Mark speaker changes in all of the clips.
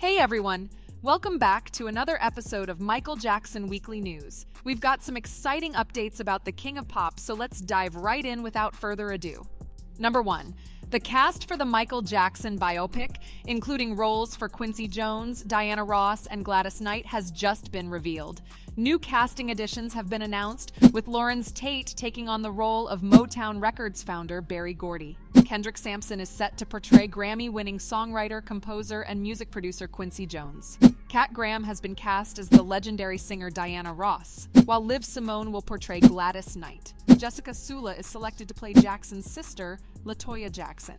Speaker 1: Hey everyone! Welcome back to another episode of Michael Jackson Weekly News. We've got some exciting updates about the King of Pop, so let's dive right in without further ado. Number 1. The cast for the Michael Jackson biopic, including roles for Quincy Jones, Diana Ross, and Gladys Knight, has just been revealed. New casting additions have been announced, with Lawrence Tate taking on the role of Motown Records founder Berry Gordy. Kendrick Sampson is set to portray Grammy-winning songwriter, composer, and music producer Quincy Jones. Kat Graham has been cast as the legendary singer Diana Ross, while Liv Simone will portray Gladys Knight. Jessica Sula is selected to play Jackson's sister, LaToya Jackson.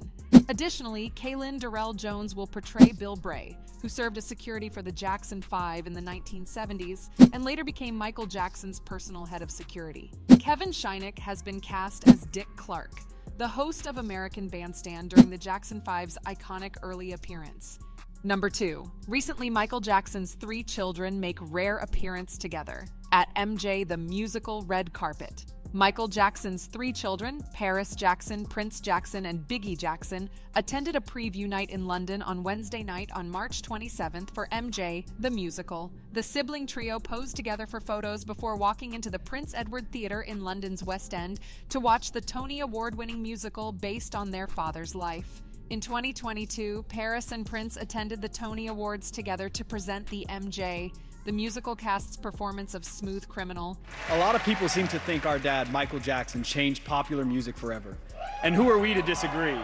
Speaker 1: Additionally, Kaylin Darrell Jones will portray Bill Bray, who served as security for the Jackson 5 in the 1970s and later became Michael Jackson's personal head of security. Kevin Schinek has been cast as Dick Clark, the host of American Bandstand during the Jackson 5's iconic early appearance. Number 2. Recently, Michael Jackson's 3 children make rare appearance together at MJ the Musical Red Carpet. Michael Jackson's 3 children, Paris Jackson, Prince Jackson, and Biggie Jackson, attended a preview night in London on Wednesday night on March 27th for MJ the Musical. The sibling trio posed together for photos before walking into the Prince Edward Theatre in London's West End to watch the Tony Award-winning musical based on their father's life. In 2022, Paris and Prince attended the Tony Awards together to present the MJ the musical cast's performance of Smooth Criminal.
Speaker 2: A lot of people seem to think our dad, Michael Jackson, changed popular music forever. And who are we to disagree?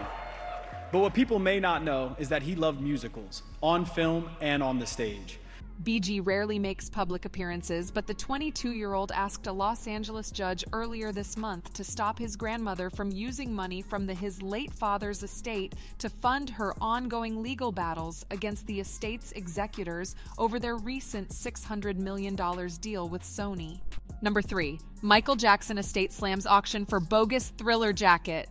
Speaker 2: But what people may not know is that he loved musicals, on film and on the stage.
Speaker 1: BG rarely makes public appearances, but the 22-year-old asked a Los Angeles judge earlier this month to stop his grandmother from using money from his late father's estate to fund her ongoing legal battles against the estate's executors over their recent $600 million deal with Sony. Number 3. Michael Jackson estate slams auction for bogus Thriller jacket.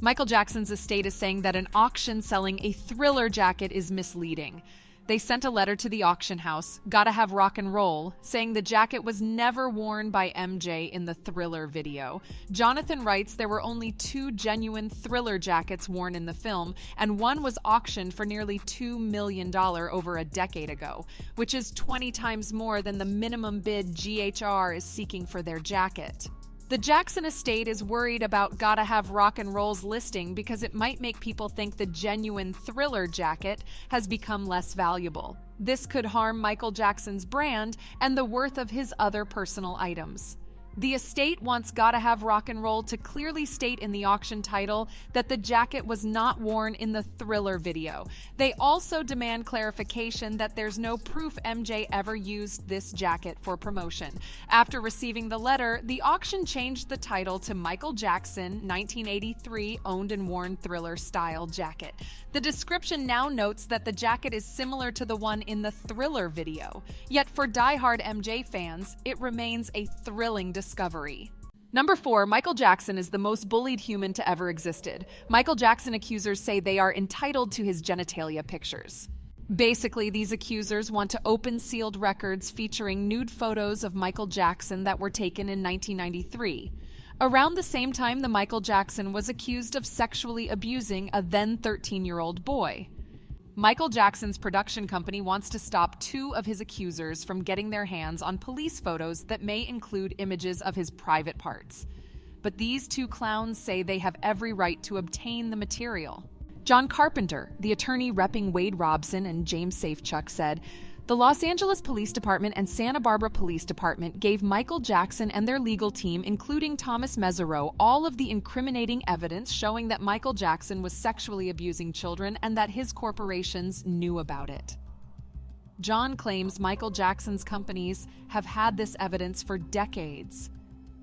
Speaker 1: Michael Jackson's estate is saying that an auction selling a Thriller jacket is misleading. They sent a letter to the auction house, Gotta Have Rock and Roll, saying the jacket was never worn by MJ in the Thriller video. Jonathan writes there were only 2 genuine Thriller jackets worn in the film, and one was auctioned for nearly $2 million over a decade ago, which is 20 times more than the minimum bid GHR is seeking for their jacket. The Jackson estate is worried about Gotta Have Rock and Roll's listing because it might make people think the genuine Thriller jacket has become less valuable. This could harm Michael Jackson's brand and the worth of his other personal items. The estate wants Gotta Have Rock and Roll to clearly state in the auction title that the jacket was not worn in the Thriller video. They also demand clarification that there's no proof MJ ever used this jacket for promotion. After receiving the letter, the auction changed the title to Michael Jackson 1983 Owned and Worn Thriller Style Jacket. The description now notes that the jacket is similar to the one in the Thriller video. Yet for die-hard MJ fans, it remains a thrilling discovery. Number 4. Michael Jackson is the most bullied human to ever existed. Michael Jackson accusers say they are entitled to his genitalia pictures. Basically, these accusers want to open sealed records featuring nude photos of Michael Jackson that were taken in 1993. Around the same time, the Michael Jackson was accused of sexually abusing a then 13-year-old boy. Michael Jackson's production company wants to stop 2 of his accusers from getting their hands on police photos that may include images of his private parts. But these 2 clowns say they have every right to obtain the material. John Carpenter, the attorney repping Wade Robson and James Safechuck, said, "The Los Angeles Police Department and Santa Barbara Police Department gave Michael Jackson and their legal team, including Thomas Mesereau, all of the incriminating evidence showing that Michael Jackson was sexually abusing children and that his corporations knew about it." John claims Michael Jackson's companies have had this evidence for decades,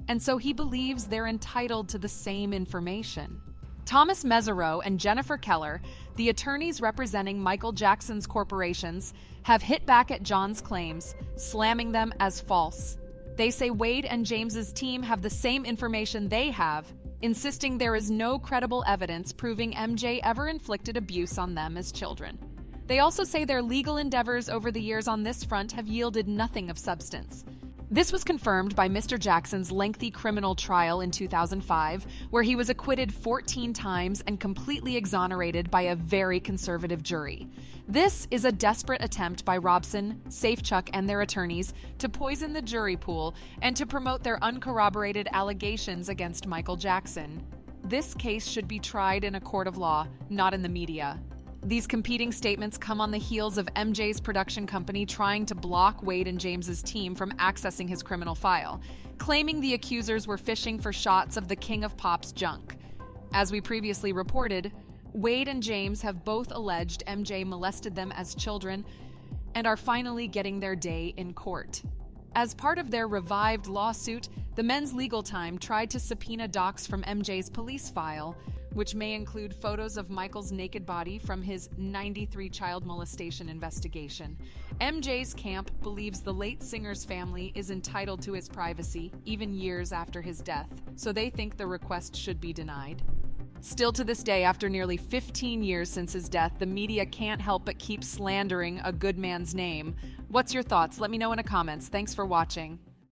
Speaker 1: and so he believes they're entitled to the same information. Thomas Mesereau and Jennifer Keller, the attorneys representing Michael Jackson's corporations, have hit back at John's claims, slamming them as false. They say Wade and James's team have the same information they have, insisting there is no credible evidence proving MJ ever inflicted abuse on them as children. They also say their legal endeavors over the years on this front have yielded nothing of substance. This was confirmed by Mr. Jackson's lengthy criminal trial in 2005, where he was acquitted 14 times and completely exonerated by a very conservative jury. This is a desperate attempt by Robson, Safechuck, and their attorneys to poison the jury pool and to promote their uncorroborated allegations against Michael Jackson. This case should be tried in a court of law, not in the media. These competing statements come on the heels of MJ's production company trying to block Wade and James's team from accessing his criminal file, claiming the accusers were fishing for shots of the King of Pop's junk. As we previously reported, Wade and James have both alleged MJ molested them as children and are finally getting their day in court. As part of their revived lawsuit, the men's legal team tried to subpoena docs from MJ's police file, which may include photos of Michael's naked body from his '93 child molestation investigation. MJ's camp believes the late singer's family is entitled to his privacy, even years after his death, so they think the request should be denied. Still to this day, after nearly 15 years since his death, the media can't help but keep slandering a good man's name. What's your thoughts? Let me know in the comments. Thanks for watching.